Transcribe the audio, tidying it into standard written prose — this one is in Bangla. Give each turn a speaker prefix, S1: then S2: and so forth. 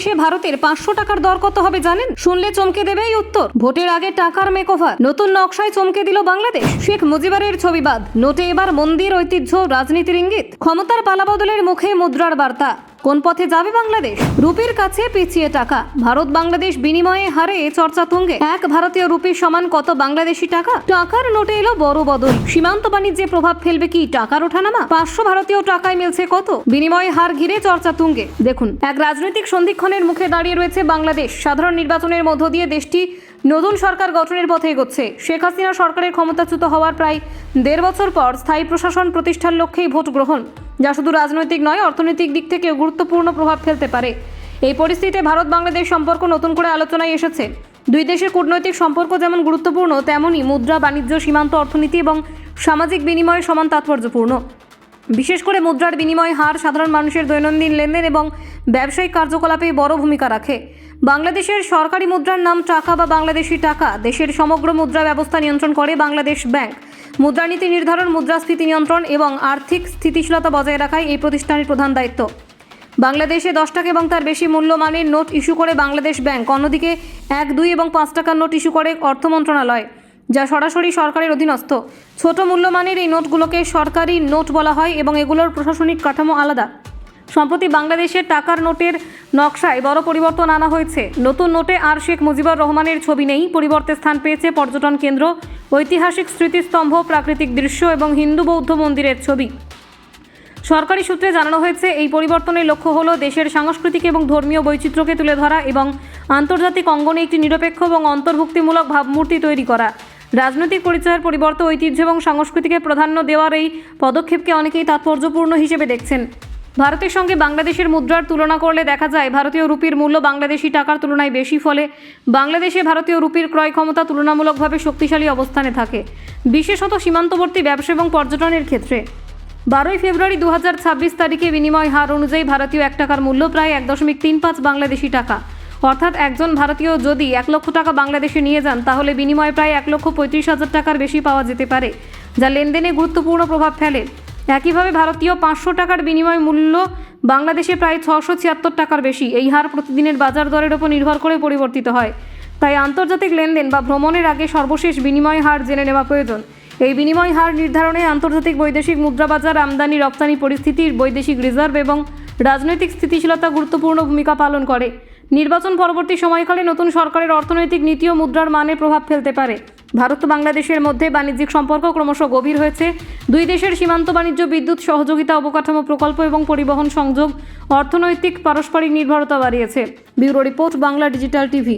S1: বাংলাদেশে ভারতের 500 টাকার দর কত হবে জানেন? শুনলে চমকে দেবে এই উত্তর। ভোটের আগে টাকার মেকওভার, নতুন নকশায় চমকে দিল বাংলাদেশ। শেখ মুজিবের ছবিবাদ, নোটে এবার মন্দির, ঐতিহ্য, রাজনীতির ইঙ্গিত। ক্ষমতার পালাবদলের মুখে মুদ্রার বার্তা। কোন পথে যাবে বাংলাদেশ? রুপির কাছে পিছিয়ে টাকা। ভারত বাংলাদেশ বিনিময়ে হারে চর্চা তুঙ্গে। এক ভারতীয় রুপির সমান কত বাংলাদেশি টাকা? টাকার নোটে এলো বড় বদল। সীমান্ত বাণিজ্যে প্রভাব ফেলবে কি টাকার ওঠানামা? 500 ভারতীয় টাকায় মিলছে কত? বিনিময়ে হার ঘিরে চর্চা তুঙ্গে। দেখুন, এক রাজনৈতিক সন্ধিক্ষণের মুখে দাঁড়িয়ে রয়েছে বাংলাদেশ। সাধারণ নির্বাচনের মধ্য দিয়ে দেশটি নতুন সরকার গঠনের পথে এগোচ্ছে। শেখ হাসিনা সরকারের ক্ষমতাচ্যুত হওয়ার প্রায় 1.5 বছর পর স্থায়ী প্রশাসন প্রতিষ্ঠার লক্ষ্যেই ভোট গ্রহণ, যা শুধু রাজনৈতিক নয়, অর্থনৈতিক দিক থেকেও গুরুত্বপূর্ণ প্রভাব ফেলতে পারে। এই পরিস্থিতিতে ভারত বাংলাদেশ সম্পর্ক নতুন করে আলোচনায় এসেছে। দুই দেশের কূটনৈতিক সম্পর্ক যেমন গুরুত্বপূর্ণ, তেমনই মুদ্রা, বাণিজ্য, সীমান্ত অর্থনীতি এবং সামাজিক বিনিময় সমান তাৎপর্যপূর্ণ। বিশেষ করে মুদ্রার বিনিময় হার সাধারণ মানুষের দৈনন্দিন লেনদেন এবং ব্যবসায়িক কার্যকলাপে বড় ভূমিকা রাখে। বাংলাদেশের সরকারি মুদ্রার নাম টাকা বা বাংলাদেশি টাকা। দেশের সমগ্র মুদ্রা ব্যবস্থা নিয়ন্ত্রণ করে বাংলাদেশ ব্যাংক। মুদ্রানীতি নির্ধারণ, মুদ্রাস্ফীতি নিয়ন্ত্রণ এবং আর্থিক স্থিতিশীলতা বজায় রাখাই এই প্রতিষ্ঠানের প্রধান দায়িত্ব। বাংলাদেশে 10 টাকা এবং তার বেশি মূল্যমানের নোট ইস্যু করে বাংলাদেশ ব্যাংক। অন্যদিকে 1, 2 এবং 5 টাকার নোট ইস্যু করে অর্থ মন্ত্রণালয়, যা সরাসরি সরকারের অধীনস্থ। ছোট মূল্যমানের এই নোটগুলোকে সরকারি নোট বলা হয় এবং এগুলোর প্রশাসনিক কাঠামো আলাদা। সম্প্রতি বাংলাদেশের টাকার নোটের নকশায় বড় পরিবর্তন আনা হয়েছে। নতুন নোটে আর শেখ মুজিবুর রহমানের ছবি নেই। পরিবর্তে স্থান পেয়েছে পর্যটন কেন্দ্র, ঐতিহাসিক স্মৃতিস্তম্ভ, প্রাকৃতিক দৃশ্য এবং হিন্দু বৌদ্ধ মন্দিরের ছবি। সরকারি সূত্রে জানানো হয়েছে, এই পরিবর্তনের লক্ষ্য হলো দেশের সাংস্কৃতিক এবং ধর্মীয় বৈচিত্র্যকে তুলে ধরা এবং আন্তর্জাতিক অঙ্গনে একটি নিরপেক্ষ এবং অন্তর্ভুক্তিমূলক ভাবমূর্তি তৈরি করা। রাজনৈতিক পরিচয়ের পরিবর্তে ঐতিহ্য এবং সংস্কৃতিকে প্রাধান্য দেওয়ার এই পদক্ষেপকে অনেকেই তাৎপর্যপূর্ণ হিসেবে দেখছেন। ভারতের সঙ্গে বাংলাদেশের মুদ্রার তুলনা করলে দেখা যায় ভারতীয় রুপির মূল্য বাংলাদেশি টাকার তুলনায় বেশি, ফলে বাংলাদেশে ভারতীয় রুপির ক্রয় ক্ষমতা তুলনামূলকভাবে শক্তিশালী অবস্থানে থাকে, বিশেষত সীমান্তবর্তী ব্যবসা এবং পর্যটনের ক্ষেত্রে। 12 ফেব্রুয়ারি 2026 তারিখে বিনিময় হার অনুযায়ী ভারতীয় 1 টাকার মূল্য প্রায় 1.35 বাংলাদেশি টাকা। অর্থাৎ একজন ভারতীয় যদি 1 লক্ষ টাকা বাংলাদেশে নিয়ে যান, তাহলে বিনিময়ে প্রায় 1,35,000 টাকার বেশি পাওয়া যেতে পারে, যা লেনদেনে গুরুত্বপূর্ণ প্রভাব ফেলে। একইভাবে ভারতীয় 500 টাকার বিনিময় মূল্য বাংলাদেশে প্রায় 676 টাকার বেশি। এই হার প্রতিদিনের বাজার দরের উপর নির্ভর করে পরিবর্তিত হয়। তাই আন্তর্জাতিক লেনদেন বা ভ্রমণের আগে সর্বশেষ বিনিময় হার জেনে নেওয়া প্রয়োজন। এই বিনিময় হার নির্ধারণে আন্তর্জাতিক বৈদেশিক মুদ্রাবাজার, আমদানি রপ্তানি পরিস্থিতি, বৈদেশিক রিজার্ভ এবং রাজনৈতিক স্থিতিশীলতা গুরুত্বপূর্ণ ভূমিকা পালন করে। নির্বাচন পরবর্তী সময়কালে নতুন সরকারের অর্থনৈতিক নীতি ও মুদ্রার মানে প্রভাব ফেলতে পারে। ভারত ও বাংলাদেশের মধ্যে বাণিজ্যিক সম্পর্ক ক্রমশ গভীর হয়েছে। দুই দেশের সীমান্ত বাণিজ্য, বিদ্যুৎ সহযোগিতা, অবকাঠামো প্রকল্প এবং পরিবহন সংযোগ অর্থনৈতিক পারস্পরিক নির্ভরতা বাড়িয়েছে। Bureau report, Bangla digital TV.